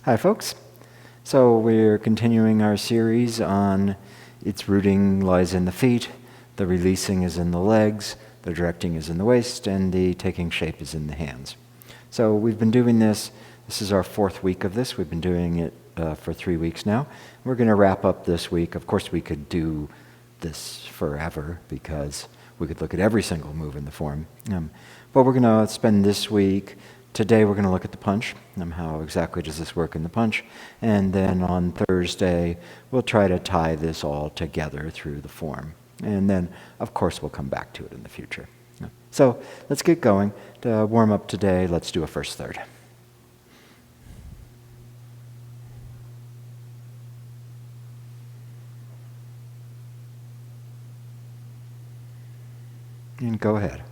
Hi, folks. So we're continuing our series on its rooting lies in the feet, the releasing is in the legs, the directing is in the waist, and the taking shape is in the hands. So we've been doing this. This is our fourth week of this. We've been doing it for 3 weeks now. We're going to wrap up this week. Of course, we could do this forever because we could look at every single move in the form. But we're going to spend this week. Today we're going to look at the punch, how exactly does this work in the punch, and then on Thursday we'll try to tie this all together through the form. And then, of course, we'll come back to it in the future. So let's get going. To warm up today, let's do a first third. And go ahead.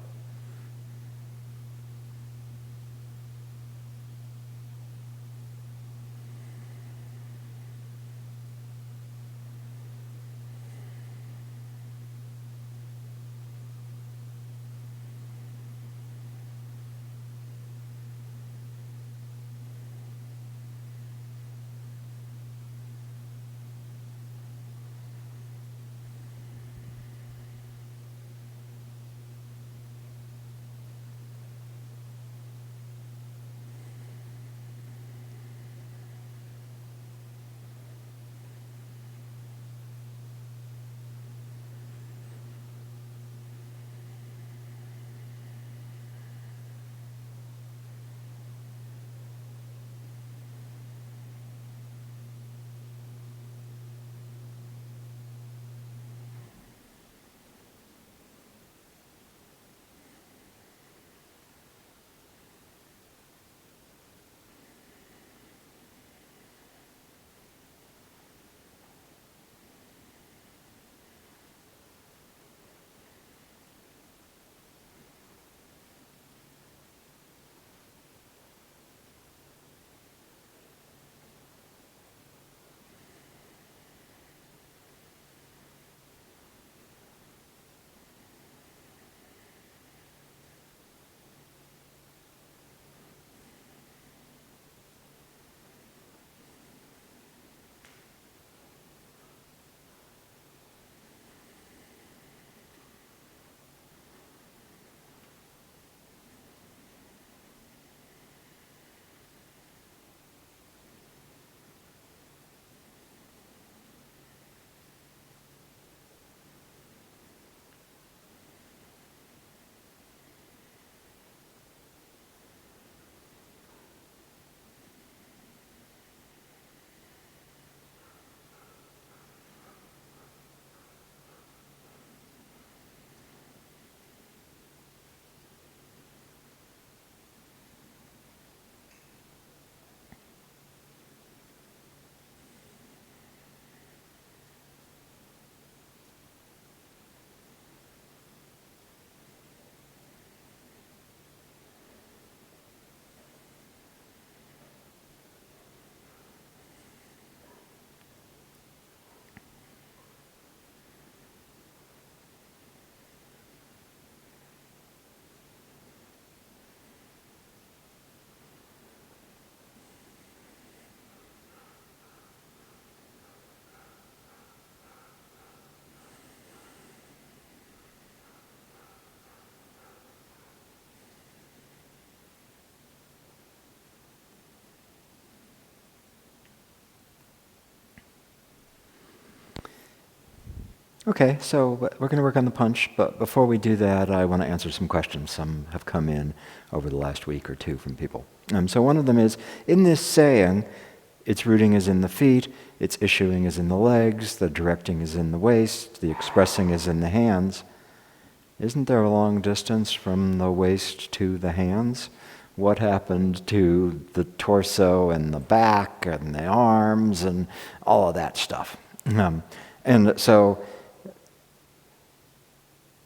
Okay, so we're going to work on the punch, but before we do that, I want to answer some questions. Some have come in over the last week or two from people. So one of them is, in this saying, its rooting is in the feet, its issuing is in the legs, the directing is in the waist, the expressing is in the hands. Isn't there a long distance from the waist to the hands? What happened to the torso and the back and the arms and all of that stuff? And so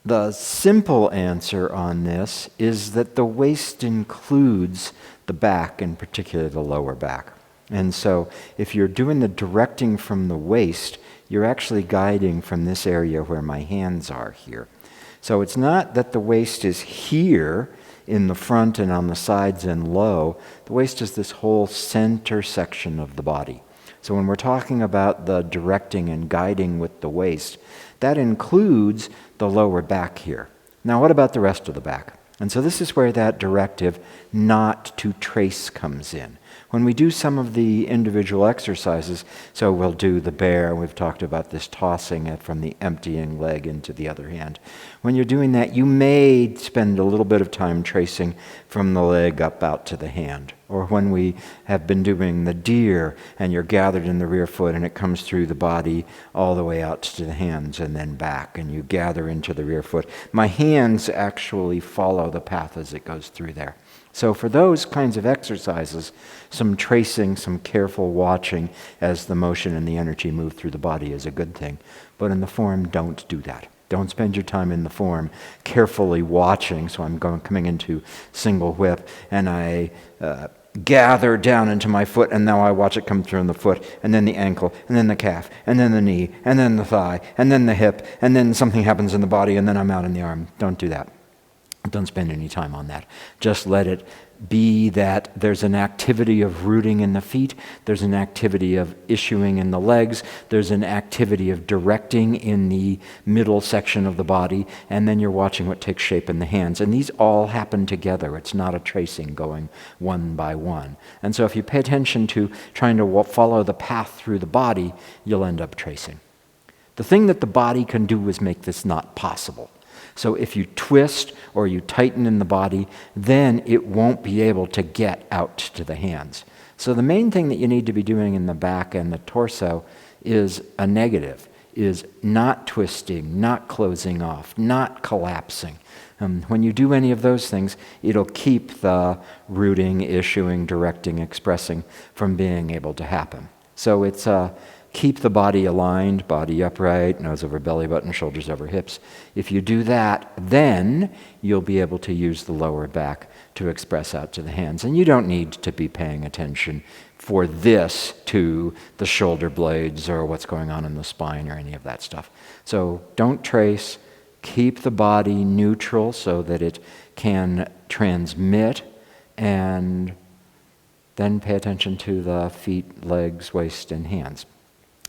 the simple answer on this is that the waist includes the back, in particular the lower back. And so if you're doing the directing from the waist, you're actually guiding from this area where my hands are here. So it's not that the waist is here, in the front and on the sides and low. The waist is this whole center section of the body. So when we're talking about the directing and guiding with the waist, that includes the lower back here. Now what about the rest of the back? And so this is where that directive not to trace comes in. When we do some of the individual exercises, so we'll do the bear, we've talked about this tossing it from the emptying leg into the other hand. When you're doing that, you may spend a little bit of time tracing from the leg up out to the hand. Or when we have been doing the deer and you're gathered in the rear foot and it comes through the body all the way out to the hands and then back and you gather into the rear foot. My hands actually follow the path as it goes through there. So for those kinds of exercises, some tracing, some careful watching as the motion and the energy move through the body is a good thing. But in the form, don't do that. Don't spend your time in the form carefully watching. So I'm coming into single whip and I gather down into my foot and now I watch it come through in the foot and then the ankle and then the calf and then the knee and then the thigh and then the hip and then something happens in the body and then I'm out in the arm. Don't do that. Don't spend any time on that. Just let it be that there's an activity of rooting in the feet, there's an activity of issuing in the legs, there's an activity of directing in the middle section of the body, and then you're watching what takes shape in the hands. And these all happen together. It's not a tracing going one by one. And so if you pay attention to trying to follow the path through the body, you'll end up tracing. The thing that the body can do is make this not possible. So if you twist or you tighten in the body, then it won't be able to get out to the hands. So the main thing that you need to be doing in the back and the torso is a negative, is not twisting, not closing off, not collapsing. When you do any of those things, it'll keep the rooting, issuing, directing, expressing from being able to happen. So it's keep the body aligned, body upright, nose over belly button, shoulders over hips. If you do that, then you'll be able to use the lower back to express out to the hands. And you don't need to be paying attention for this to the shoulder blades or what's going on in the spine or any of that stuff. So don't trace. Keep the body neutral so that it can transmit, and then pay attention to the feet, legs, waist, and hands.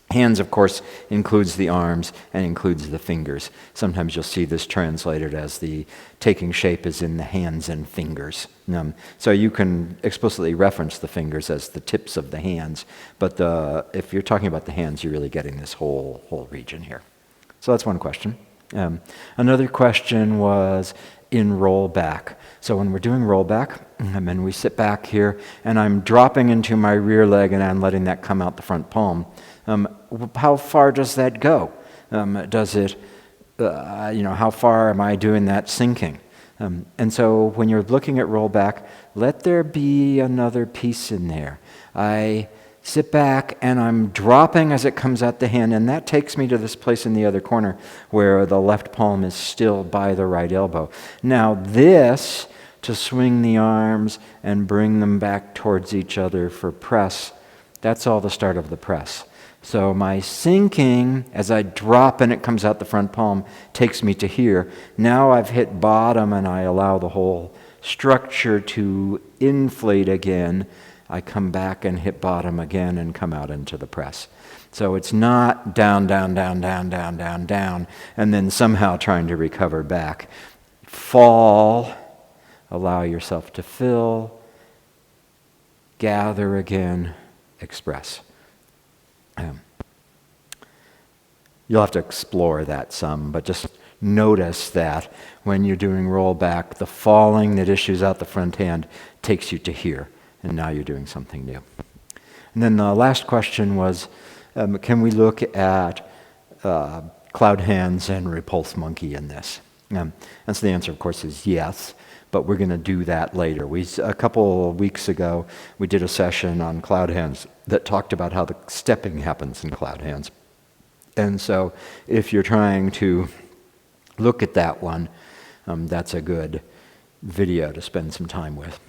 Hands, of course, includes the arms and includes the fingers. Sometimes you'll see this translated as the taking shape is in the hands and fingers. So you can explicitly reference the fingers as the tips of the hands, but if you're talking about the hands, you're really getting this whole region here. So that's one question. Another question was in roll back. So when we're doing roll back, and then we sit back here, and I'm dropping into my rear leg and I'm letting that come out the front palm. How far does that go? Does it, how far am I doing that sinking? And so when you're looking at roll back, let there be another piece in there. I sit back and I'm dropping as it comes out the hand, and that takes me to this place in the other corner where the left palm is still by the right elbow. Now this, to swing the arms and bring them back towards each other for press, that's all the start of the press. So my sinking, as I drop and it comes out the front palm, takes me to here. Now I've hit bottom and I allow the whole structure to inflate again. I come back and hit bottom again and come out into the press. So it's not down, down, down, down, down, down, down, and then somehow trying to recover back. Fall, allow yourself to fill, gather again, express. You'll have to explore that some, but just notice that when you're doing roll back, the falling that issues out the front hand takes you to here, and now you're doing something new. And then the last question was, can we look at cloud hands and repulse monkey in this? And so the answer, of course, is yes, but we're going to do that later. A couple of weeks ago, we did a session on cloud hands that talked about how the stepping happens in cloud hands. And so if you're trying to look at that one, that's a good video to spend some time with.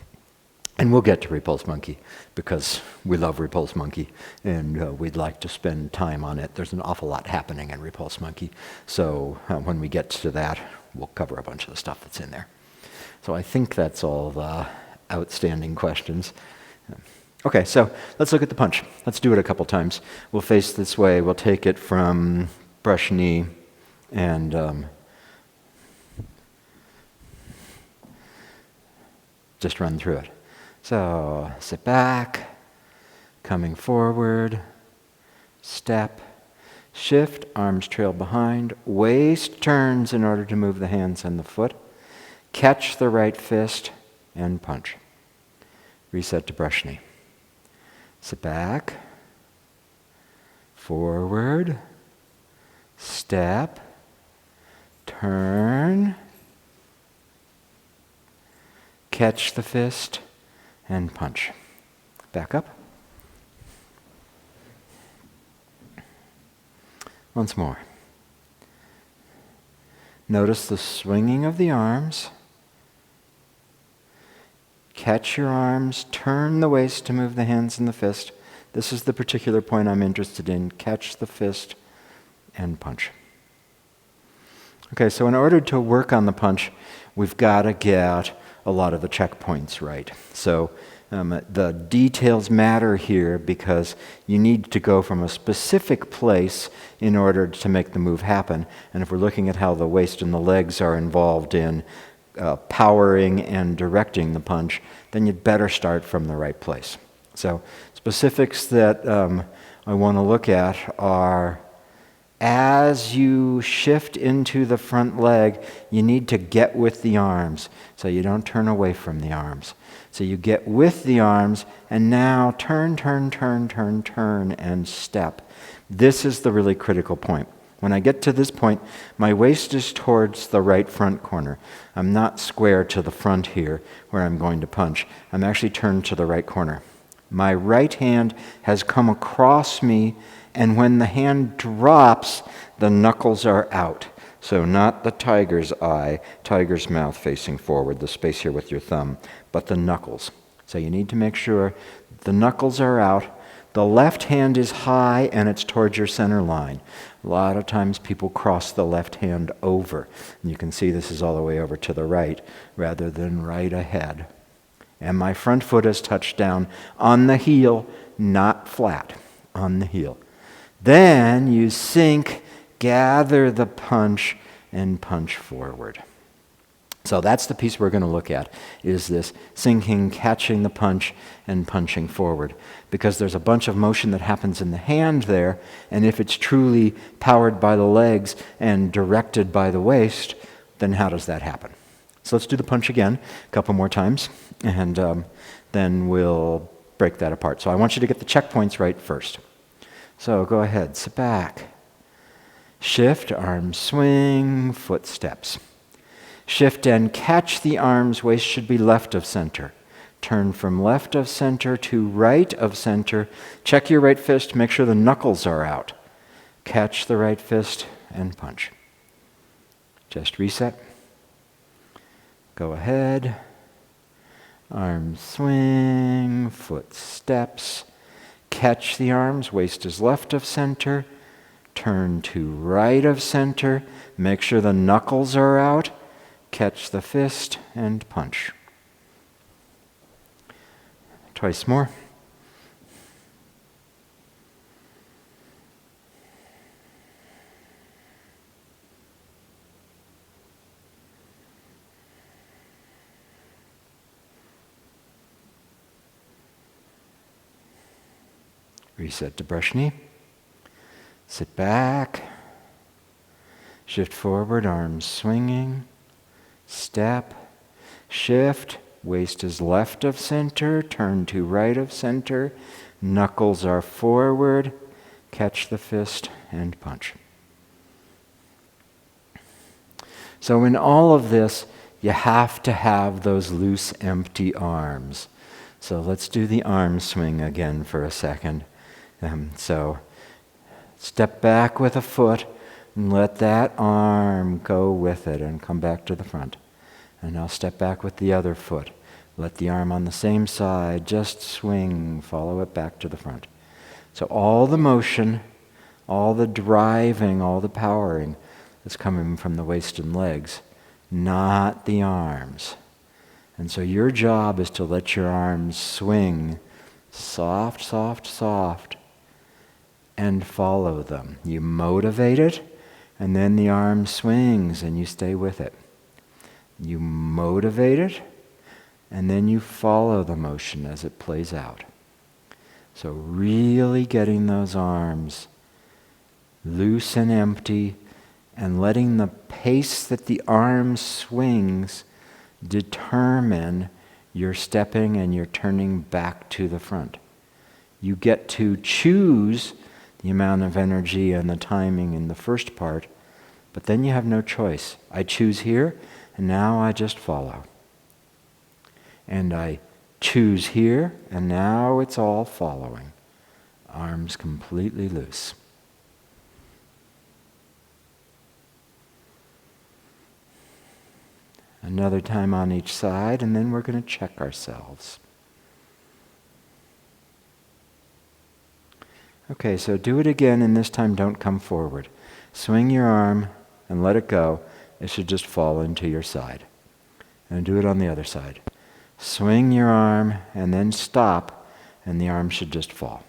And we'll get to repulse monkey because we love repulse monkey and we'd like to spend time on it. There's an awful lot happening in repulse monkey. So when we get to that, we'll cover a bunch of the stuff that's in there. So I think that's all the outstanding questions. Okay, so let's look at the punch. Let's do it a couple times. We'll face this way. We'll take it from brush knee and just run through it. So sit back, coming forward, step, shift, arms trail behind, waist turns in order to move the hands and the foot, catch the right fist, and punch. Reset to brush knee. Sit back, forward, step, turn, catch the fist, and punch. Back up. Once more. Notice the swinging of the arms. Catch your arms, turn the waist to move the hands and the fist. This is the particular point I'm interested in. Catch the fist and punch. Okay, so in order to work on the punch, we've got to get a lot of the checkpoints right. So the details matter here because you need to go from a specific place in order to make the move happen. And if we're looking at how the waist and the legs are involved in powering and directing the punch, then you'd better start from the right place. So specifics that I want to look at are, as you shift into the front leg, you need to get with the arms, so you don't turn away from the arms. So you get with the arms, and now turn, and step. This is the really critical point. When I get to this point, my waist is towards the right front corner. I'm not square to the front here where I'm going to punch. I'm actually turned to the right corner. My right hand has come across me, and when the hand drops, the knuckles are out. So not the tiger's eye, tiger's mouth facing forward, the space here with your thumb, but the knuckles. So you need to make sure the knuckles are out. The left hand is high and it's towards your center line. A lot of times people cross the left hand over. And you can see this is all the way over to the right rather than right ahead. And my front foot is touched down on the heel, not flat, on the heel. Then you sink, gather the punch, and punch forward. So that's the piece we're going to look at, is this sinking, catching the punch, and punching forward. Because there's a bunch of motion that happens in the hand there, and if it's truly powered by the legs and directed by the waist, then how does that happen? So let's do the punch again a couple more times, and then we'll break that apart. So I want you to get the checkpoints right first. So go ahead, sit back. Shift, arms swing, foot steps. Shift and catch the arms, waist should be left of center. Turn from left of center to right of center. Check your right fist, make sure the knuckles are out. Catch the right fist and punch. Just reset. Go ahead. Arms swing, foot steps. Catch the arms, waist is left of center. Turn to right of center. Make sure the knuckles are out. Catch the fist and punch. Twice more. Reset to brush knee. Sit back. Shift forward, arms swinging. Step. Shift. Waist is left of center. Turn to right of center. Knuckles are forward. Catch the fist and punch. So in all of this, you have to have those loose, empty arms. So let's do the arm swing again for a second. So step back with a foot and let that arm go with it and come back to the front. And now step back with the other foot. Let the arm on the same side just swing, follow it back to the front. So all the motion, all the driving, all the powering is coming from the waist and legs, not the arms. And so your job is to let your arms swing soft, soft, soft, and follow them. You motivate it, and then the arm swings and you stay with it. You motivate it, and then you follow the motion as it plays out. So really getting those arms loose and empty, and letting the pace that the arm swings determine your stepping and your turning back to the front. You get to choose the amount of energy and the timing in the first part, but then you have no choice. I choose here, and now I just follow. And I choose here, and now it's all following. Arms completely loose. Another time on each side, and then we're going to check ourselves. Okay, so do it again, and this time don't come forward. Swing your arm and let it go. It should just fall into your side. And do it on the other side. Swing your arm and then stop, and the arm should just fall.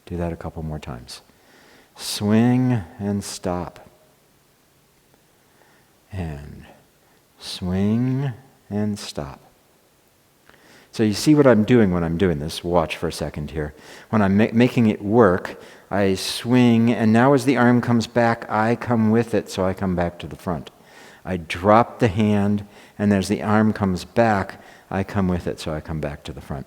Do that a couple more times. Swing and stop. And swing and stop. So you see what I'm doing when I'm doing this. Watch for a second here. When I'm making it work, I swing, and now as the arm comes back, I come with it, so I come back to the front. I drop the hand, and as the arm comes back, I come with it, so I come back to the front.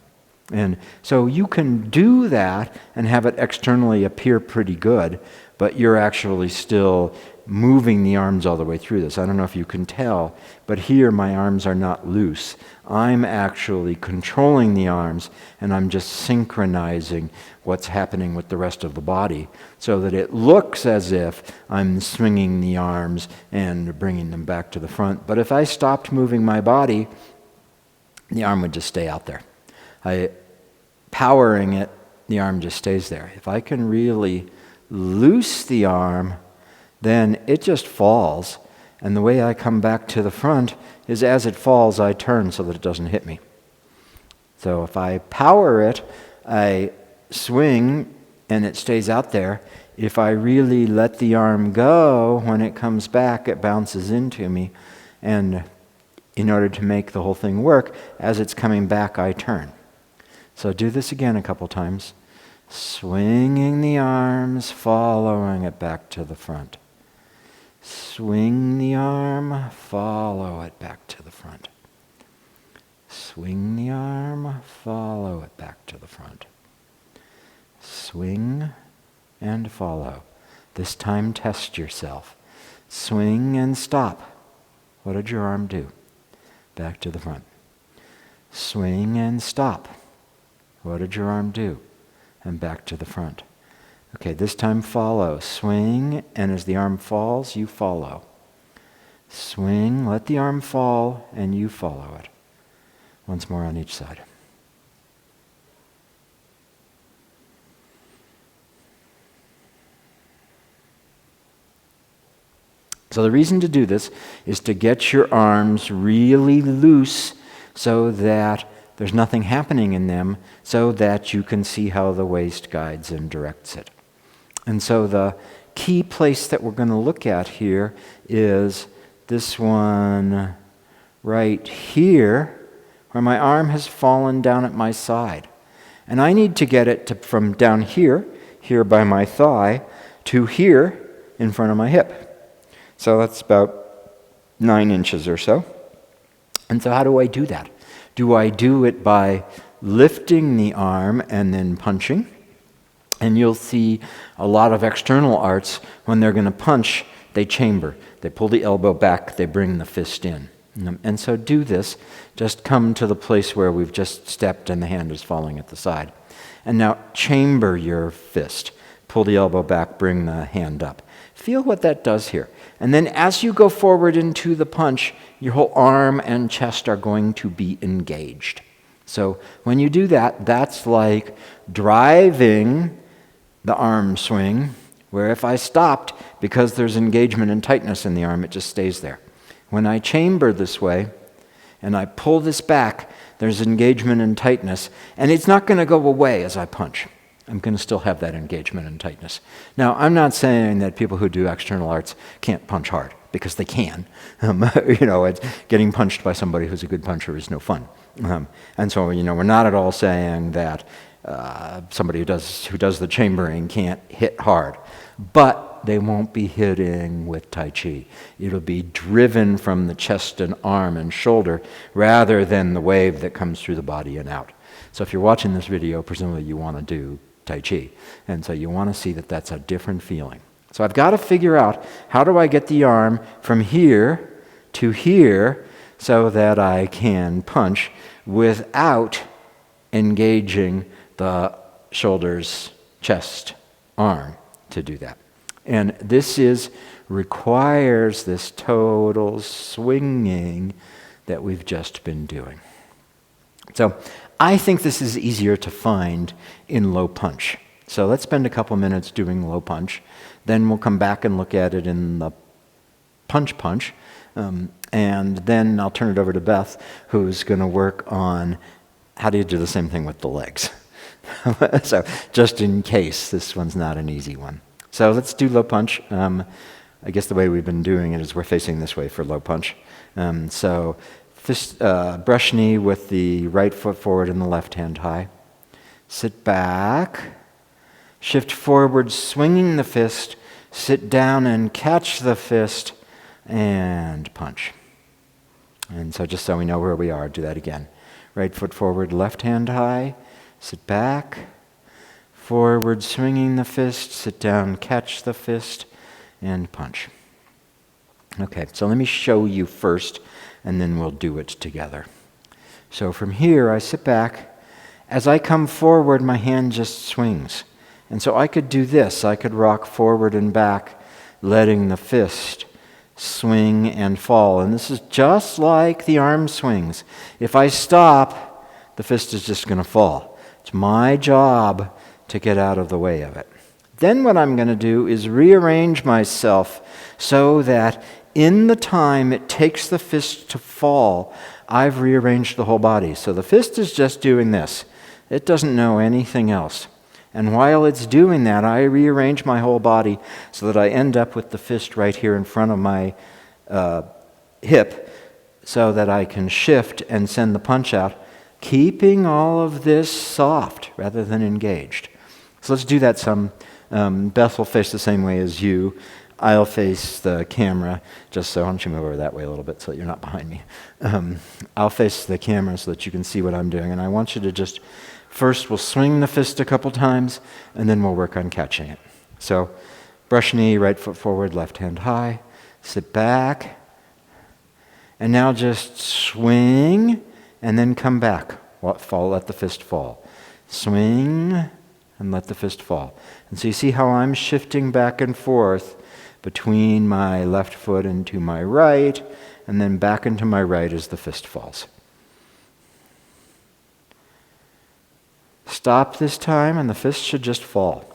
And so you can do that and have it externally appear pretty good, but you're actually still moving the arms all the way through this. I don't know if you can tell, but here my arms are not loose. I'm actually controlling the arms, and I'm just synchronizing what's happening with the rest of the body so that it looks as if I'm swinging the arms and bringing them back to the front. But if I stopped moving my body, the arm would just stay out there. Powering it, the arm just stays there. If I can really loose the arm, then it just falls. And the way I come back to the front is as it falls, I turn so that it doesn't hit me. So if I power it, I swing and it stays out there. If I really let the arm go, when it comes back, it bounces into me. And in order to make the whole thing work, as it's coming back, I turn. So do this again a couple times. Swinging the arms, following it back to the front. Swing the arm, follow it back to the front. Swing the arm, follow it back to the front. Swing and follow. This time test yourself. Swing and stop. What did your arm do? Back to the front. Swing and stop. What did your arm do? And back to the front. Okay, this time follow. Swing, and as the arm falls, you follow. Swing, let the arm fall, and you follow it. Once more on each side. So the reason to do this is to get your arms really loose so that there's nothing happening in them, so that you can see how the waist guides and directs it. And so the key place that we're going to look at here is this one right here, where my arm has fallen down at my side. And I need to get it from down here by my thigh, to here in front of my hip. So that's about 9 inches or so. And so how do I do that? Do I do it by lifting the arm and then punching? And you'll see a lot of external arts, when they're going to punch, they chamber. They pull the elbow back, they bring the fist in. And so do this. Just come to the place where we've just stepped and the hand is falling at the side. And now chamber your fist. Pull the elbow back, bring the hand up. Feel what that does here. And then as you go forward into the punch, your whole arm and chest are going to be engaged. So when you do that, that's like driving the arm swing, where if I stopped, because there's engagement and tightness in the arm, it just stays there. When I chamber this way, and I pull this back, there's engagement and tightness, and it's not going to go away as I punch. I'm going to still have that engagement and tightness. Now, I'm not saying that people who do external arts can't punch hard, because they can. Getting punched by somebody who's a good puncher is no fun. And so, we're not at all saying that somebody who does the chambering can't hit hard. But they won't be hitting with Tai Chi. It'll be driven from the chest and arm and shoulder rather than the wave that comes through the body and out. So if you're watching this video, presumably you want to do Tai Chi. And so you want to see that that's a different feeling. So I've got to figure out, how do I get the arm from here to here so that I can punch without engaging the shoulders, chest, arm to do that. And this requires this total swinging that we've just been doing. So I think this is easier to find in low punch. So let's spend a couple minutes doing low punch. Then we'll come back and look at it in the punch. And then I'll turn it over to Beth, who's going to work on how do you do the same thing with the legs. So just in case this one's not an easy one. So let's do low punch. I guess the way we've been doing it is we're facing this way for low punch. So fist, brush knee with the right foot forward and the left hand high. Sit back. Shift forward, swinging the fist. Sit down and catch the fist and punch. And so just so we know where we are, do that again. Right foot forward, left hand high. Sit back. Forward, swinging the fist, sit down, catch the fist, and punch. Okay, so let me show you first, and then we'll do it together. So from here, I sit back. As I come forward, my hand just swings. And so I could do this. I could rock forward and back, letting the fist swing and fall. And this is just like the arm swings. If I stop, the fist is just going to fall. It's my job to get out of the way of it. Then what I'm going to do is rearrange myself so that in the time it takes the fist to fall, I've rearranged the whole body. So the fist is just doing this. It doesn't know anything else. And while it's doing that, I rearrange my whole body so that I end up with the fist right here in front of my hip so that I can shift and send the punch out, keeping all of this soft rather than engaged. So let's do that some. Beth will face the same way as you. I'll face the camera, just so, why don't you move over that way a little bit so that you're not behind me. I'll face the camera so that you can see what I'm doing. And I want you to just, first we'll swing the fist a couple times, and then we'll work on catching it. So brush knee, right foot forward, left hand high. Sit back. And now just swing, and then come back. Let the fist fall. Swing, and let the fist fall. And so you see how I'm shifting back and forth between my left foot and to my right, and then back into my right as the fist falls. Stop this time, and the fist should just fall.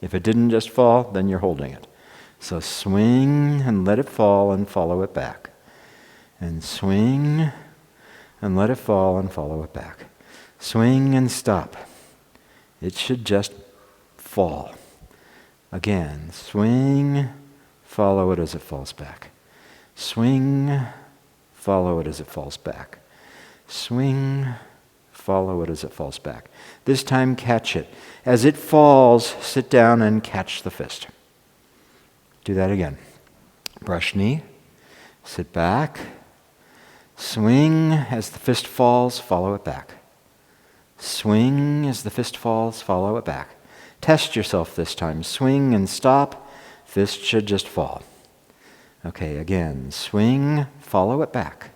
If it didn't just fall, then you're holding it. So swing and let it fall and follow it back. And swing and let it fall and follow it back. Swing and stop. It should just fall. Again, swing, follow it as it falls back. Swing, follow it as it falls back. Swing, follow it as it falls back. This time, catch it. As it falls, sit down and catch the fist. Do that again. Brush knee, sit back, swing as the fist falls, follow it back. Swing as the fist falls, follow it back. Test yourself this time. Swing and stop. Fist should just fall. Okay, again. Swing, follow it back.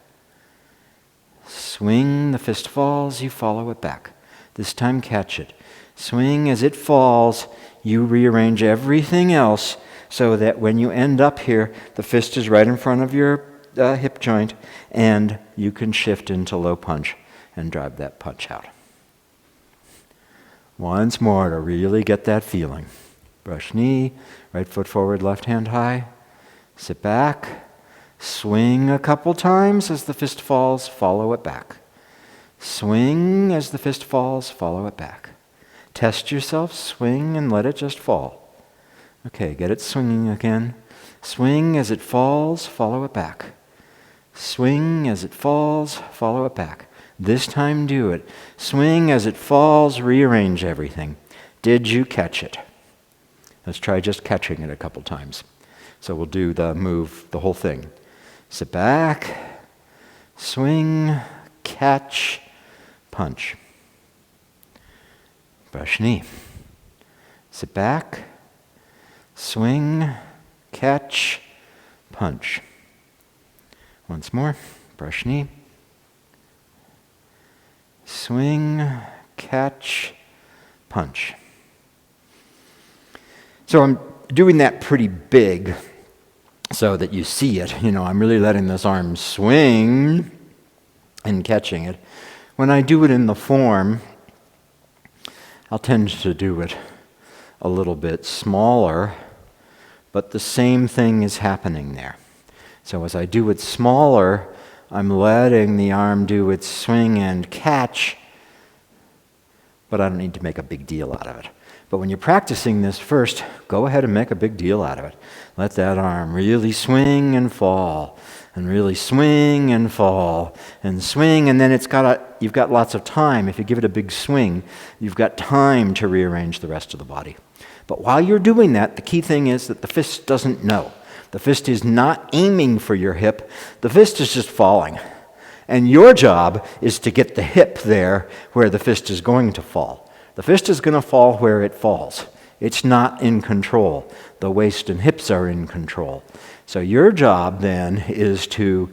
Swing, the fist falls, you follow it back. This time catch it. Swing as it falls, you rearrange everything else so that when you end up here, the fist is right in front of your hip joint, and you can shift into low punch and drive that punch out. Once more to really get that feeling. Brush knee, right foot forward, left hand high. Sit back, Swing a couple times. As the fist falls, follow it back. Swing as the fist falls, follow it back. Test yourself, swing and let it just fall. Okay, get it swinging again. Swing as it falls, follow it back. Swing as it falls, follow it back. This time do it. Swing as it falls, rearrange everything. Did you catch it? Let's try just catching it a couple times. So we'll do the move, the whole thing. Sit back, swing, catch, punch. Brush knee. Sit back, swing, catch, punch. Once more, brush knee. Swing, catch, punch. So I'm doing that pretty big so that you see it. I'm really letting this arm swing and catching it. When I do it in the form, I'll tend to do it a little bit smaller, but the same thing is happening there. So as I do it smaller, I'm letting the arm do its swing and catch, but I don't need to make a big deal out of it. But when you're practicing this first, go ahead and make a big deal out of it. Let that arm really swing and fall, and really swing and fall, and swing, and then you've got lots of time. If you give it a big swing, you've got time to rearrange the rest of the body. But while you're doing that, the key thing is that the fist doesn't know. The fist is not aiming for your hip. The fist is just falling. And your job is to get the hip there where the fist is going to fall. The fist is going to fall where it falls. It's not in control. The waist and hips are in control. So your job then is to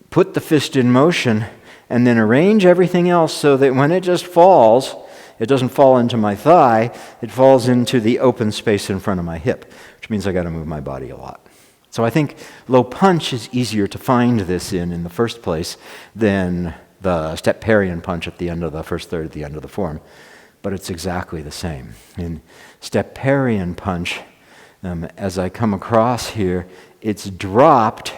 put the fist in motion and then arrange everything else so that when it just falls, it doesn't fall into my thigh, it falls into the open space in front of my hip, which means I got to move my body a lot. So I think low punch is easier to find this in the first place than the step parry and punch at the end of the first third at the end of the form. But it's exactly the same. In step parry and punch, as I come across here, it's dropped,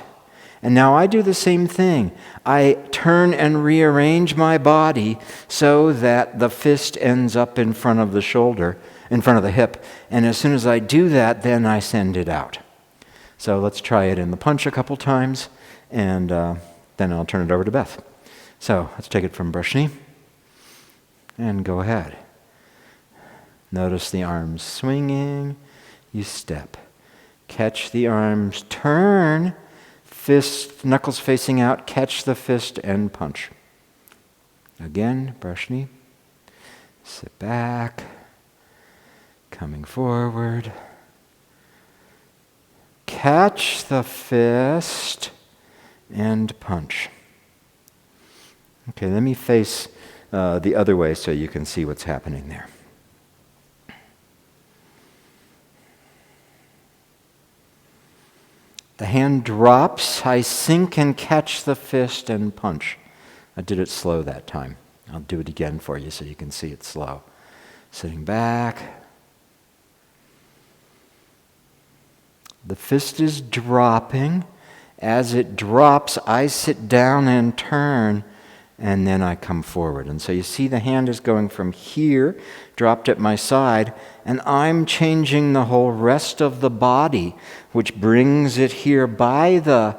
and now I do the same thing. I turn and rearrange my body so that the fist ends up in front of the shoulder, in front of the hip, and as soon as I do that, then I send it out. So let's try it in the punch a couple times, and then I'll turn it over to Beth. So let's take it from brush knee, and go ahead. Notice the arms swinging, you step. Catch the arms, turn, fist, knuckles facing out, catch the fist and punch. Again, brush knee, sit back, coming forward. Catch the fist and punch. Okay, let me face the other way so you can see what's happening there. The hand drops, I sink and catch the fist and punch. I did it slow that time. I'll do it again for you so you can see it slow. Sitting back. The fist is dropping. As it drops, I sit down and turn, and then I come forward. And so you see the hand is going from here, dropped at my side, and I'm changing the whole rest of the body, which brings it here by the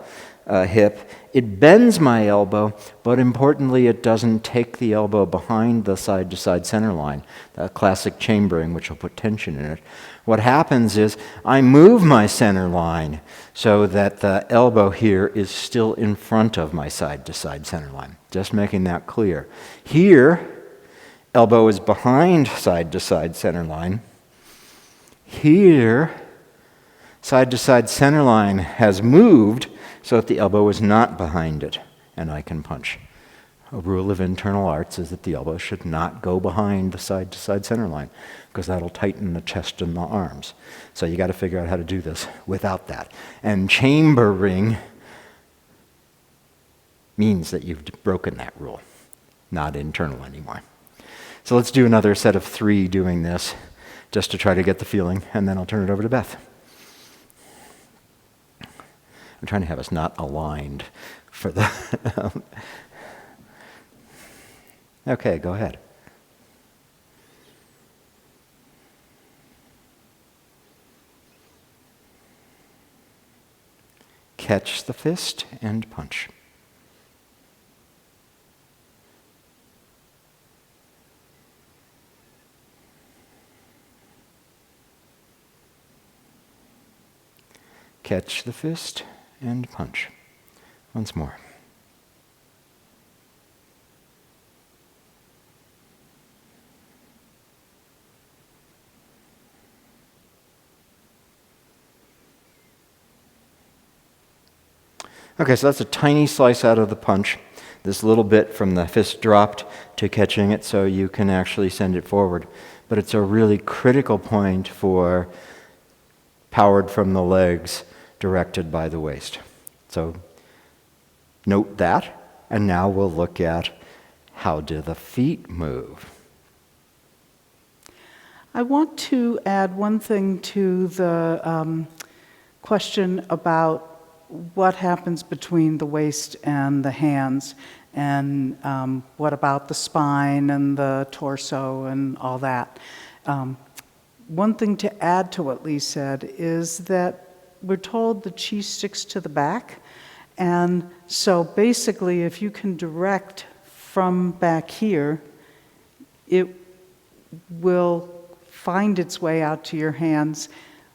hip. It bends my elbow, but importantly, it doesn't take the elbow behind the side-to-side center line, that classic chambering, which will put tension in it. What happens is I move my center line so that the elbow here is still in front of my side-to-side center line. Just making that clear. Here, elbow is behind side-to-side center line. Here, side-to-side center line has moved so that the elbow is not behind it, and I can punch. A rule of internal arts is that the elbow should not go behind the side-to-side center line, because that'll tighten the chest and the arms. So you got to figure out how to do this without that. And chambering means that you've broken that rule, not internal anymore. So let's do another set of 3 doing this, just to try to get the feeling, and then I'll turn it over to Beth. I'm trying to have us not aligned for the... Okay, go ahead. Catch the fist and punch. Catch the fist and punch. Once more. Okay, so that's a tiny slice out of the punch. This little bit from the fist dropped to catching it so you can actually send it forward. But it's a really critical point for powered from the legs, directed by the waist. So note that, and now we'll look at how do the feet move. I want to add one thing to the question about what happens between the waist and the hands, and what about the spine and the torso and all that. One thing to add to what Lee said is that we're told the chi sticks to the back, and so basically if you can direct from back here, it will find its way out to your hands.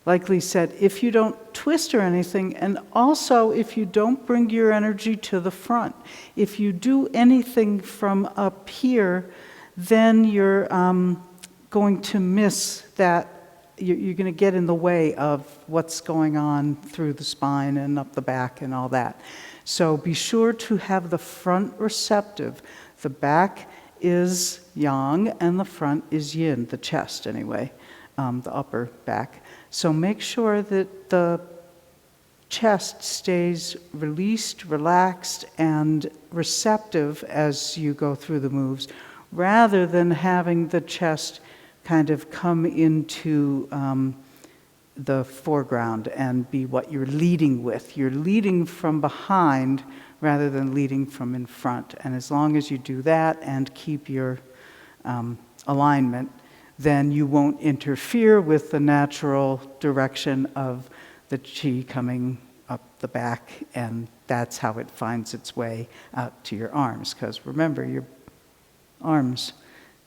Like Lee said, if you don't twist or anything, and also if you don't bring your energy to the front. If you do anything from up here, then you're going to miss that. You're going to get in the way of what's going on through the spine and up the back and all that. So be sure to have the front receptive. The back is yang and the front is yin, the chest anyway, the upper back. So make sure that the chest stays released, relaxed, and receptive as you go through the moves, rather than having the chest kind of come into the foreground and be what you're leading with. You're leading from behind rather than leading from in front. And as long as you do that and keep your alignment, then you won't interfere with the natural direction of the chi coming up the back, and that's how it finds its way out to your arms. Because remember, your arms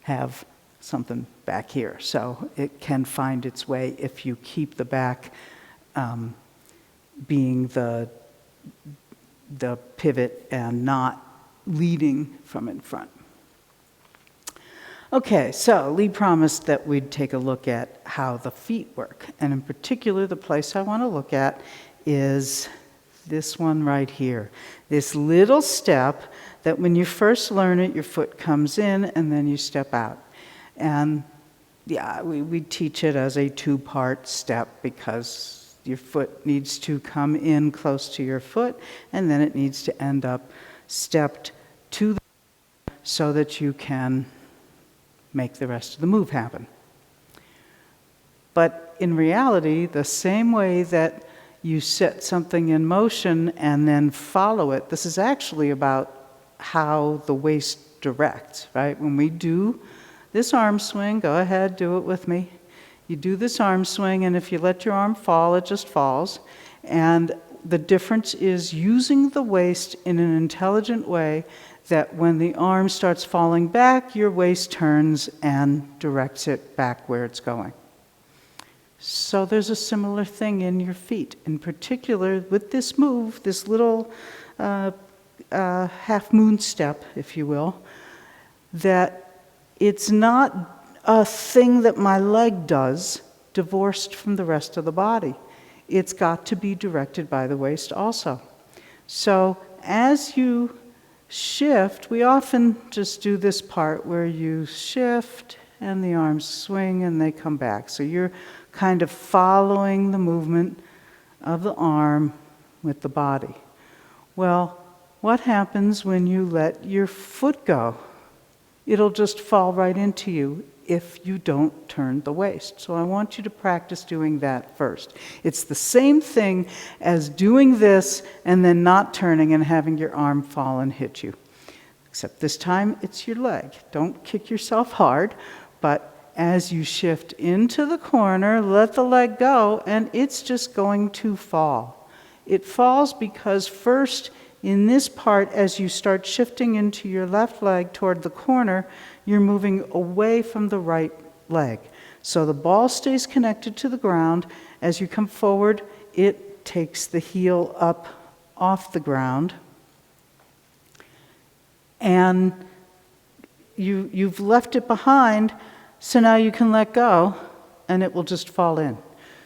have something back here, so it can find its way if you keep the back being the pivot and not leading from in front. Okay, so Lee promised that we'd take a look at how the feet work. And in particular, the place I want to look at is this one right here. This little step that when you first learn it, your foot comes in and then you step out. And yeah, we teach it as a two-part step because your foot needs to come in close to your foot and then it needs to end up stepped to the so that you can make the rest of the move happen. But in reality, the same way that you set something in motion and then follow it, this is actually about how the waist directs, right? When we do this arm swing, go ahead, do it with me. You do this arm swing, and if you let your arm fall, it just falls. And the difference is using the waist in an intelligent way that when the arm starts falling back, your waist turns and directs it back where it's going. So there's a similar thing in your feet. In particular, with this move, this little half moon step, if you will, that it's not a thing that my leg does divorced from the rest of the body. It's got to be directed by the waist also. So as you shift, we often just do this part where you shift and the arms swing and they come back. So you're kind of following the movement of the arm with the body. Well, what happens when you let your foot go? It'll just fall right into you. if you don't turn the waist. So I want you to practice doing that first. It's the same thing as doing this and then not turning and having your arm fall and hit you. Except this time it's your leg. Don't kick yourself hard, but as you shift into the corner, let the leg go, and it's just going to fall. It falls because first, in this part, as you start shifting into your left leg toward the corner, you're moving away from the right leg. So the ball stays connected to the ground. As you come forward, it takes the heel up off the ground. And you've left it behind, so now you can let go, and it will just fall in.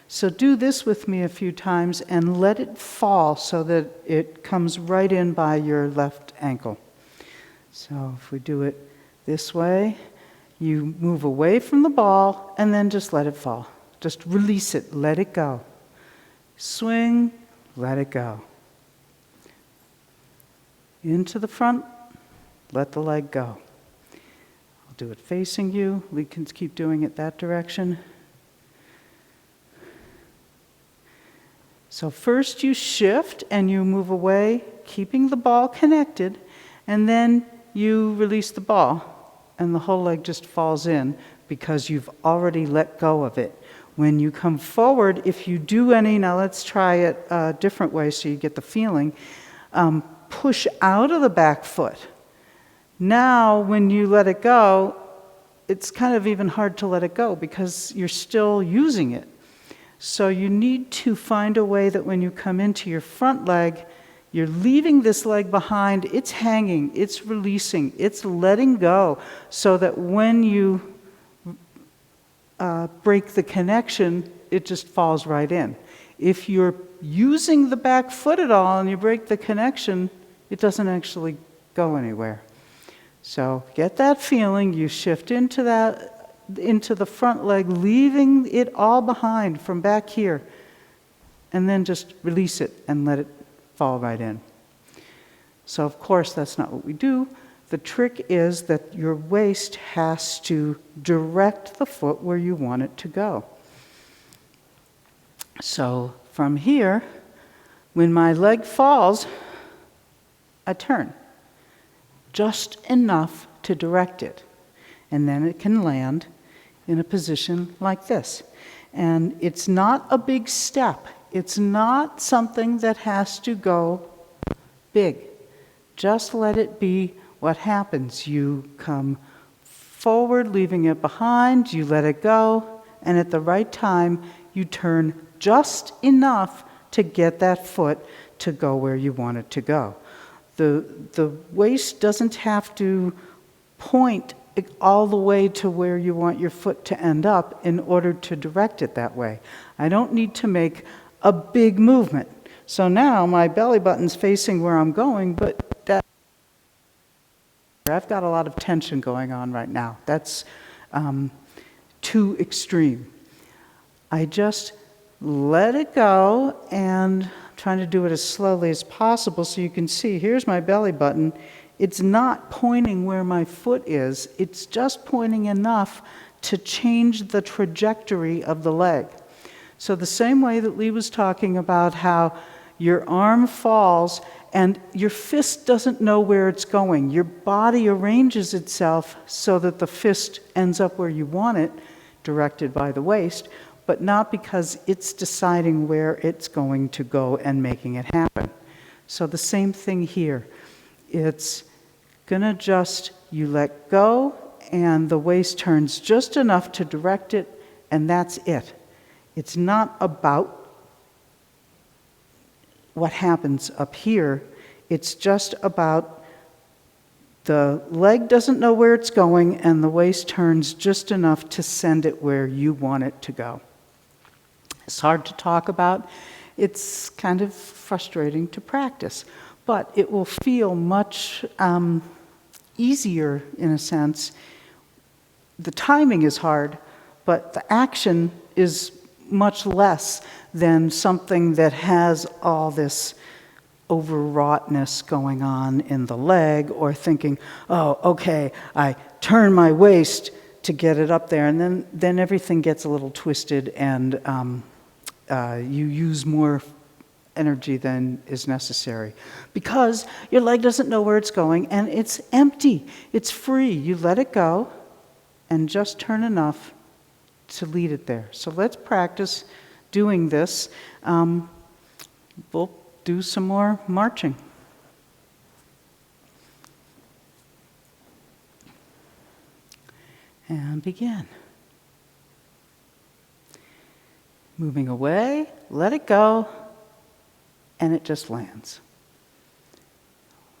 So do this with me a few times and let it fall so that it comes right in by your left ankle. So if we do it this way, you move away from the ball and then just let it fall. Just release it, let it go. Swing, let it go. Into the front, let the leg go. I'll do it facing you. We can keep doing it that direction. So first you shift and you move away, keeping the ball connected, and then you release the ball, and the whole leg just falls in because you've already let go of it. When you come forward, if you do any, now let's try it a different way so you get the feeling, push out of the back foot. Now, when you let it go, it's kind of even hard to let it go because you're still using it. So you need to find a way that when you come into your front leg, you're leaving this leg behind, it's hanging, it's releasing, it's letting go, so that when you break the connection, it just falls right in. If you're using the back foot at all and you break the connection, it doesn't actually go anywhere. So get that feeling, you shift into the front leg, leaving it all behind from back here, and then just release it and let it fall right in. So of course that's not what we do. The trick is that your waist has to direct the foot where you want it to go. So from here, when my leg falls, I turn. Just enough to direct it. And then it can land in a position like this. And it's not a big step. It's not something that has to go big. Just let it be what happens. You come forward, leaving it behind, you let it go, and at the right time, you turn just enough to get that foot to go where you want it to go. The waist doesn't have to point all the way to where you want your foot to end up in order to direct it that way. I don't need to make a big movement. So now my belly button's facing where I'm going, but I've got a lot of tension going on right now. That's too extreme. I just let it go, and I'm trying to do it as slowly as possible so you can see, here's my belly button. It's not pointing where my foot is. It's just pointing enough to change the trajectory of the leg. So the same way that Lee was talking about how your arm falls and your fist doesn't know where it's going. Your body arranges itself so that the fist ends up where you want it, directed by the waist, but not because it's deciding where it's going to go and making it happen. So the same thing here. It's gonna just, you let go, and the waist turns just enough to direct it, and that's it. It's not about what happens up here. It's just about the leg doesn't know where it's going, and the waist turns just enough to send it where you want it to go. It's hard to talk about. It's kind of frustrating to practice, but it will feel much easier in a sense. The timing is hard, but the action is much less than something that has all this overwroughtness going on in the leg, or thinking, oh, okay, I turn my waist to get it up there, and then everything gets a little twisted, and you use more energy than is necessary because your leg doesn't know where it's going, and it's empty. It's free. You let it go and just turn enough to lead it there. So let's practice doing this. We'll do some more marching. And begin. Moving away, let it go, and it just lands.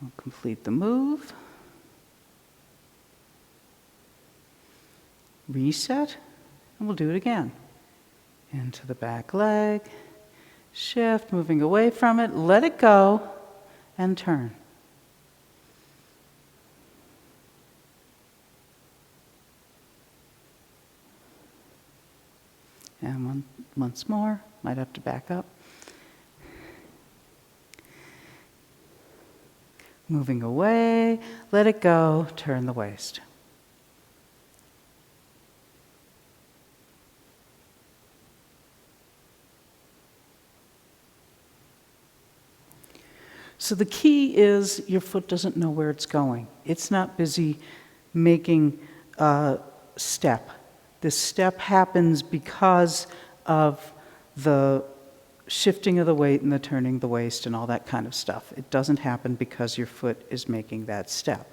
We'll complete the move. Reset, and we'll do it again. Into the back leg, shift, moving away from it, let it go, and turn. And once more, might have to back up. Moving away, let it go, turn the waist. So the key is your foot doesn't know where it's going. It's not busy making a step. This step happens because of the shifting of the weight and the turning the waist and all that kind of stuff. It doesn't happen because your foot is making that step.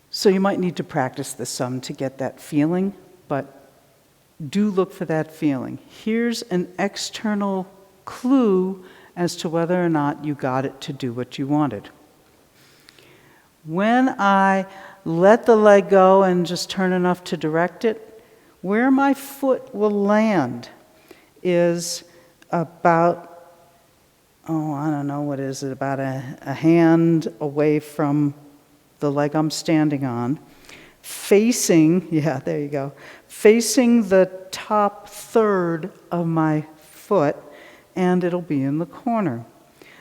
So you might need to practice this some to get that feeling, but do look for that feeling. Here's an external clue as to whether or not you got it to do what you wanted. When I let the leg go and just turn enough to direct it, where my foot will land is about, I don't know, what is it, about a hand away from the leg I'm standing on, facing, there you go, facing the top third of my foot, and it'll be in the corner.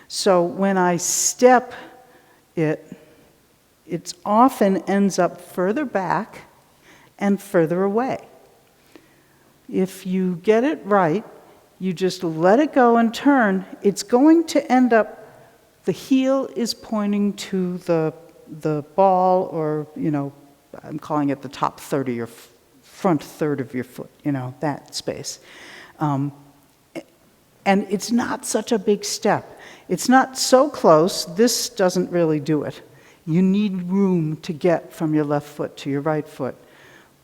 So when I step it often ends up further back and further away. If you get it right, you just let it go and turn, it's going to end up, the heel is pointing to the ball, or, I'm calling it the top third of your front third of your foot, that space. And it's not such a big step. It's not so close, this doesn't really do it. You need room to get from your left foot to your right foot.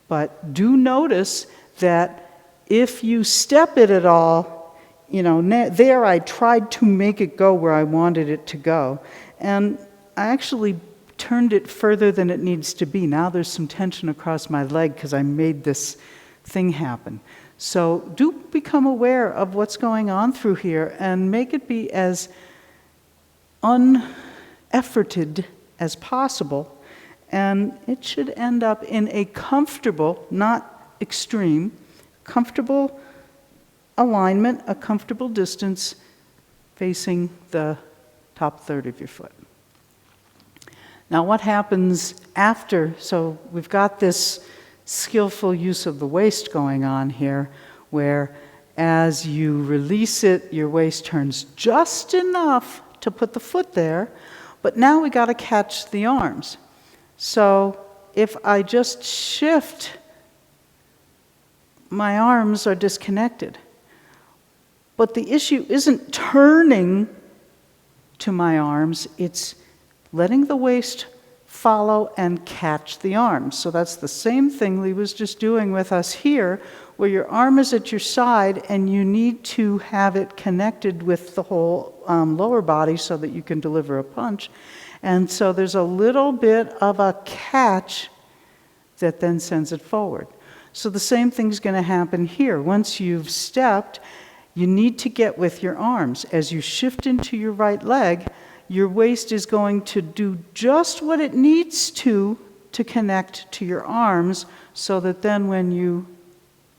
But do notice that if you step it at all, there I tried to make it go where I wanted it to go. And I actually turned it further than it needs to be. Now there's some tension across my leg because I made this thing happen. So do become aware of what's going on through here and make it be as unefforted as possible, and it should end up in a comfortable, not extreme, comfortable alignment, a comfortable distance facing the top third of your foot. Now what happens after, so we've got this skillful use of the waist going on here, where as you release it, your waist turns just enough to put the foot there, but now we got to catch the arms. So if I just shift, my arms are disconnected. But the issue isn't turning to my arms, it's letting the waist follow and catch the arms. So that's the same thing Lee was just doing with us here, where your arm is at your side and you need to have it connected with the whole lower body so that you can deliver a punch. And so there's a little bit of a catch that then sends it forward. So the same thing's going to happen here. Once you've stepped, you need to get with your arms. As you shift into your right leg, your waist is going to do just what it needs to connect to your arms, so that then when you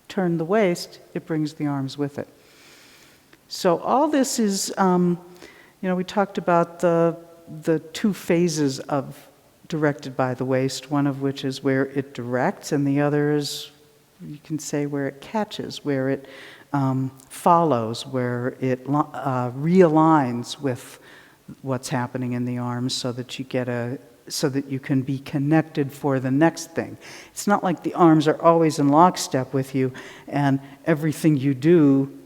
turn the waist, it brings the arms with it. So all this is, we talked about the two phases of directed by the waist, one of which is where it directs, and the other is, you can say, where it catches, where it follows, where it realigns with what's happening in the arms so that you can be connected for the next thing. It's not like the arms are always in lockstep with you and everything you do,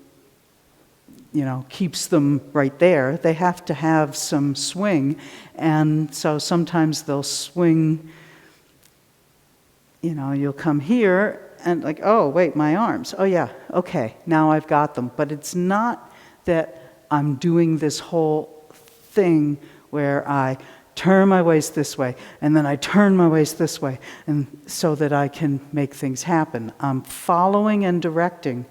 keeps them right there. They have to have some swing, and so sometimes they'll swing, you'll come here and like, oh, wait, my arms. Oh, yeah, okay, now I've got them. But it's not that I'm doing this whole thing where I turn my waist this way, and then I turn my waist this way, and so that I can make things happen. I'm following and directing.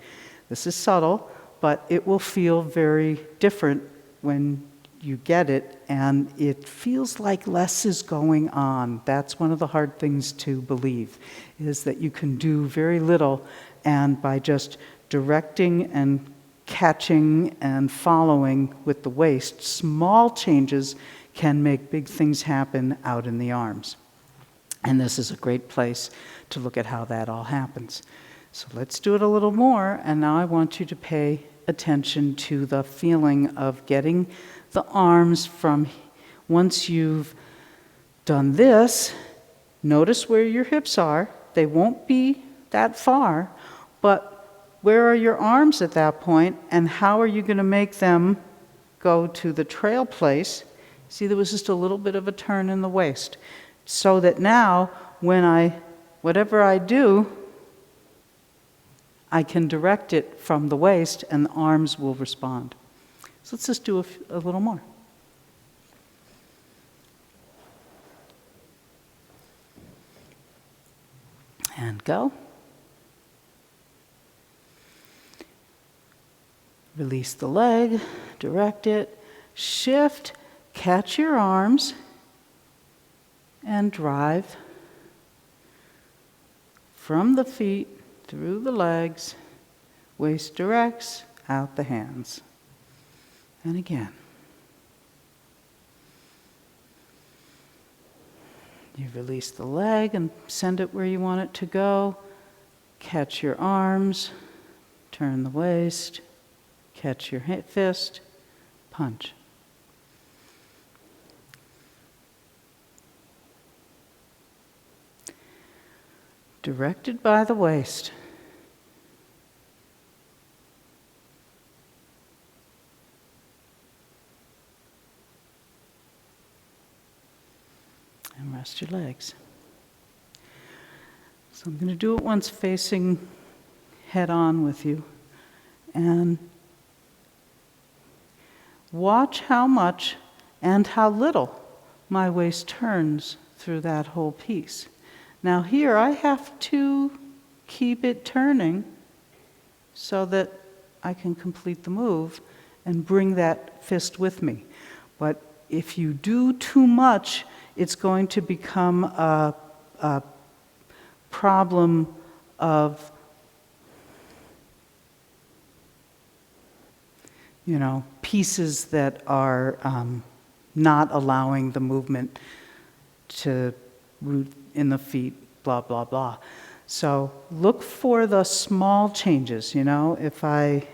This is subtle, but it will feel very different when you get it, and it feels like less is going on. That's one of the hard things to believe, is that you can do very little, and by just directing and catching and following with the waist, small changes can make big things happen out in the arms. And this is a great place to look at how that all happens. So let's do it a little more, and now I want you to pay attention to the feeling of getting the arms from, once you've done this, notice where your hips are. They won't be that far, but where are your arms at that point, and how are you going to make them go to the trail place? See, there was just a little bit of a turn in the waist, so that now, whatever I do, I can direct it from the waist, and the arms will respond. So let's just do a little more. And go. Release the leg, direct it, shift, catch your arms, and drive from the feet through the legs, waist directs, out the hands. And again. You release the leg and send it where you want it to go. Catch your arms, turn the waist, catch your fist, punch. Directed by the waist. And rest your legs. So I'm going to do it once facing head on with you. And watch how much and how little my waist turns through that whole piece. Now here I have to keep it turning so that I can complete the move and bring that fist with me. But if you do too much, it's going to become a problem of, pieces that are not allowing the movement to root in the feet, blah, blah, blah. So look for the small changes, If I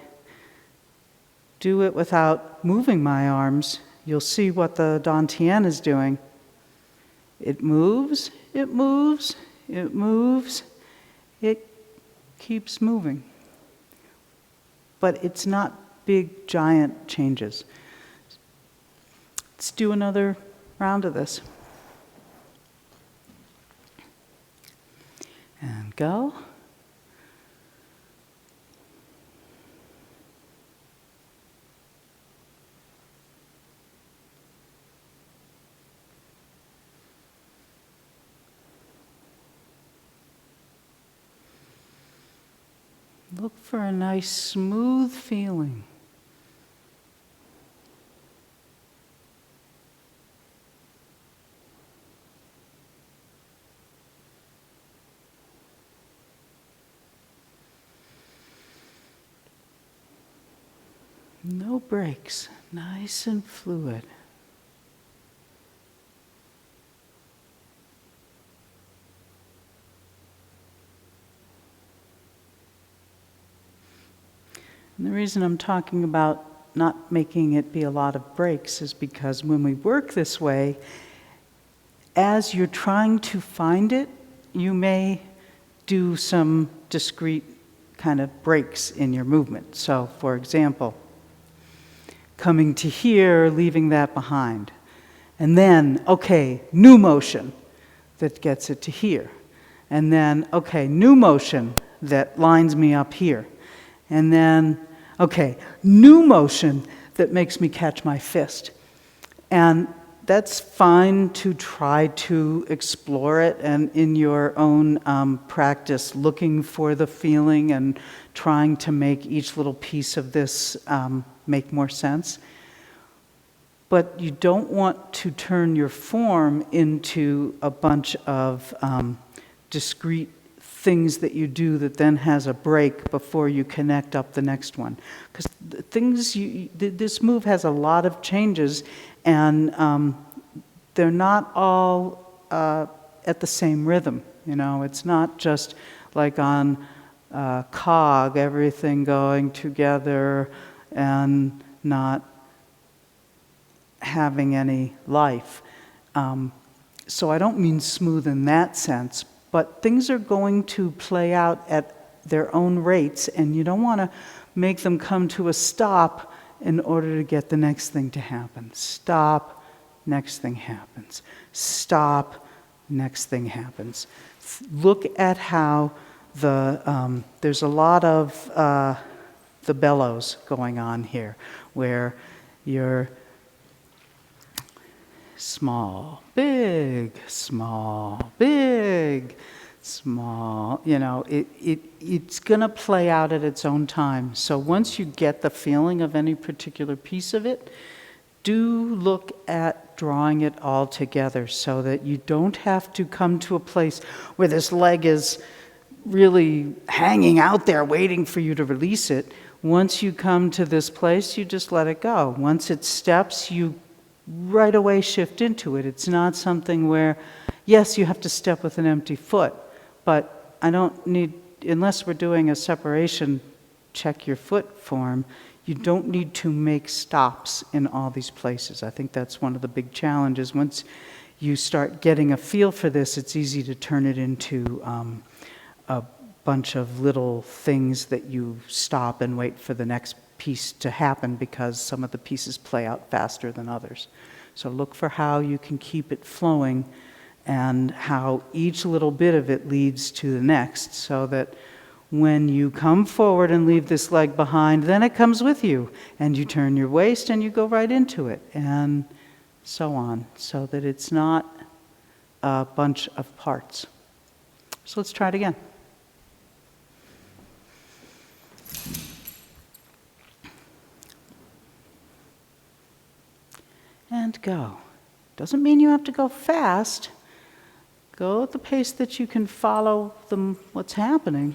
do it without moving my arms, you'll see what the dantian is doing. It moves, it moves, it moves, it keeps moving. But it's not big, giant changes. Let's do another round of this. And go. Look for a nice smooth feeling. No breaks, nice and fluid. And the reason I'm talking about not making it be a lot of breaks is because when we work this way, as you're trying to find it, you may do some discrete kind of breaks in your movement. So, for example, coming to here, leaving that behind. And then, okay, new motion that gets it to here. And then, okay, new motion that lines me up here. And then, okay, new motion that makes me catch my fist. And that's fine to try to explore it and in your own practice, looking for the feeling and trying to make each little piece of this make more sense. But you don't want to turn your form into a bunch of discrete things that you do that then has a break before you connect up the next one. Because this move has a lot of changes, and they're not all at the same rhythm. You know, it's not just like on cog, everything going together and not having any life. So I don't mean smooth in that sense, but things are going to play out at their own rates, and you don't want to make them come to a stop in order to get the next thing to happen. Stop, next thing happens. Stop, next thing happens. Look at how there's a lot of the bellows going on here, where you're small, big, small, big, small. You know, it's going to play out at its own time. So once you get the feeling of any particular piece of it, do look at drawing it all together so that you don't have to come to a place where this leg is really hanging out there waiting for you to release it. Once you come to this place, you just let it go. Once it steps, you right away shift into it. It's not something where, yes, you have to step with an empty foot, but I don't need, unless we're doing a separation, check your foot form, you don't need to make stops in all these places. I think that's one of the big challenges. Once you start getting a feel for this, it's easy to turn it into a bunch of little things that you stop and wait for the next piece to happen because some of the pieces play out faster than others. So look for how you can keep it flowing and how each little bit of it leads to the next, so that when you come forward and leave this leg behind, then it comes with you, and you turn your waist and you go right into it, and so on, so that it's not a bunch of parts. So let's try it again. And go. Doesn't mean you have to go fast. Go at the pace that you can follow what's happening.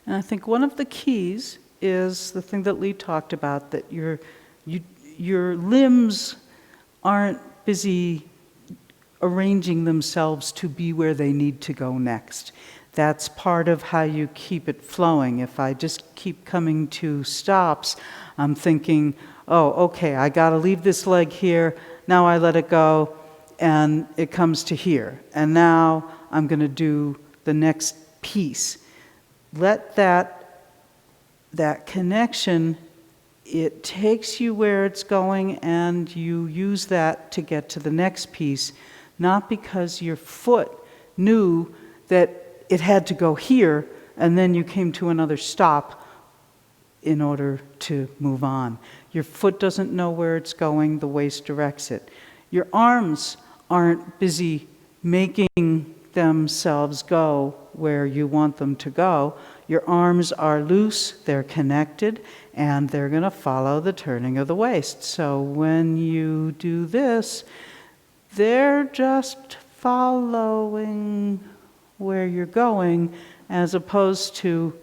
And I think one of the keys is the thing that Lee talked about, that your limbs aren't busy arranging themselves to be where they need to go next. That's part of how you keep it flowing. If I just keep coming to stops, I'm thinking, oh, okay, I got to leave this leg here. Now I let it go, and it comes to here. And now I'm going to do the next piece. Let that connection, it takes you where it's going, and you use that to get to the next piece, not because your foot knew that it had to go here, and then you came to another stop in order to move on. Your foot doesn't know where it's going, the waist directs it. Your arms aren't busy making themselves go where you want them to go. Your arms are loose, they're connected, and they're going to follow the turning of the waist. So when you do this, they're just following where you're going as opposed to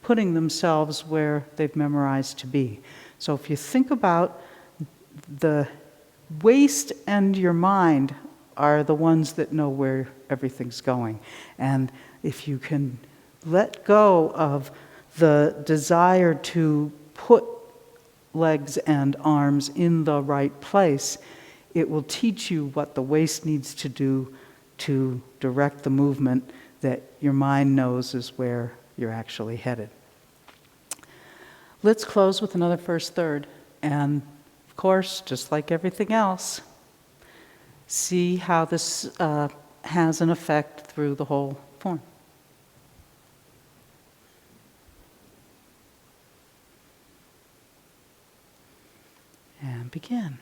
putting themselves where they've memorized to be. So if you think about the waist and your mind are the ones that know where everything's going. And if you can let go of the desire to put legs and arms in the right place, it will teach you what the waist needs to do to direct the movement that your mind knows is where you're actually headed. Let's close with another first third. And of course, just like everything else, see how this has an effect through the whole form. And begin.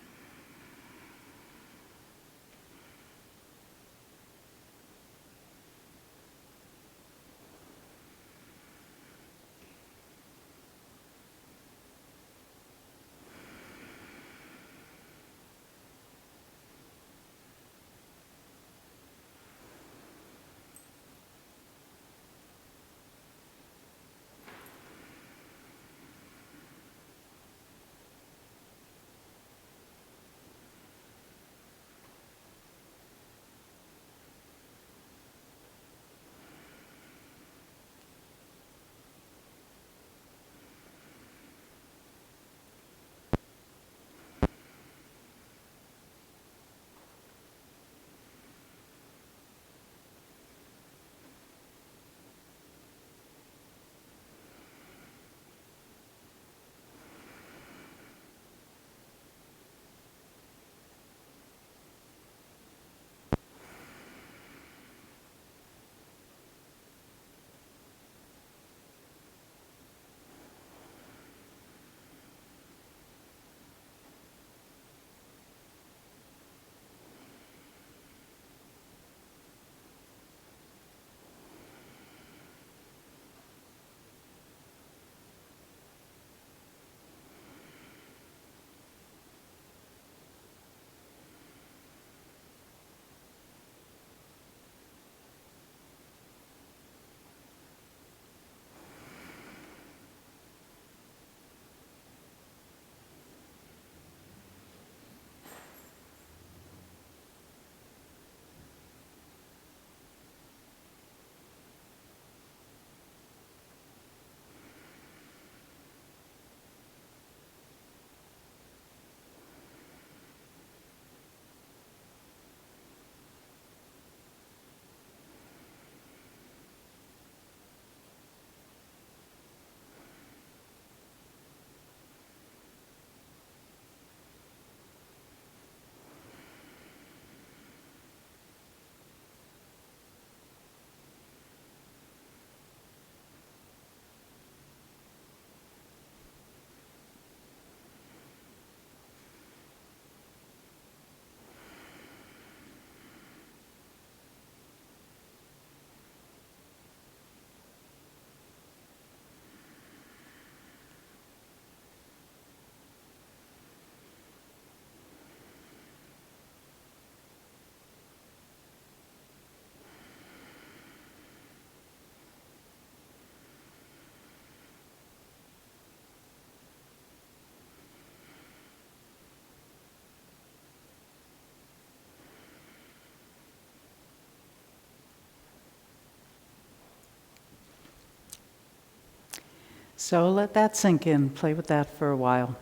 So let that sink in. Play with that for a while.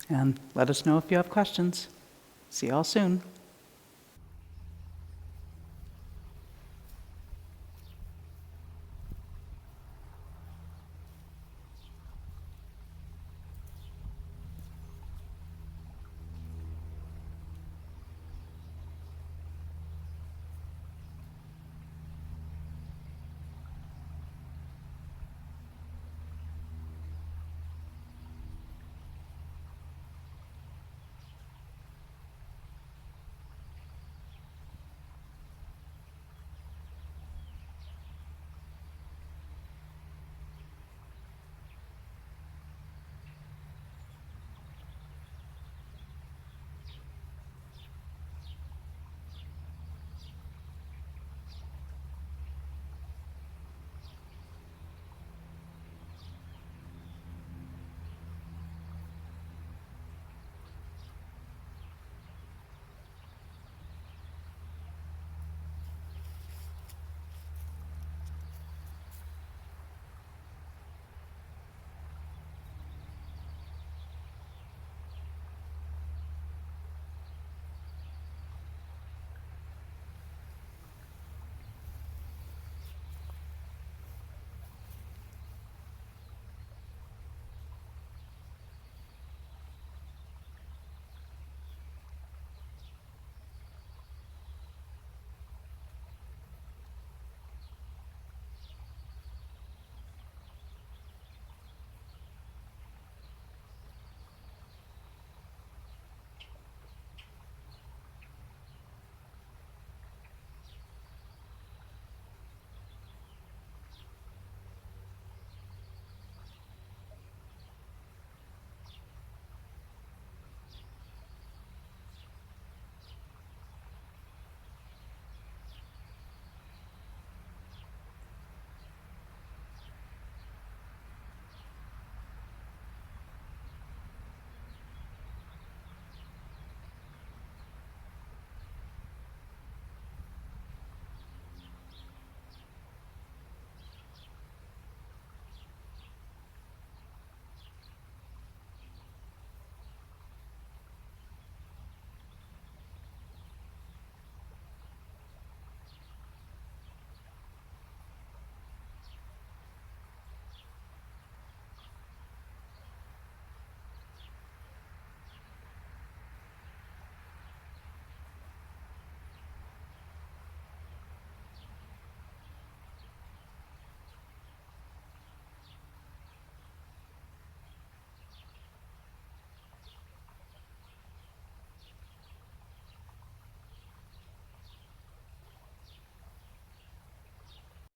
And let us know if you have questions. See you all soon.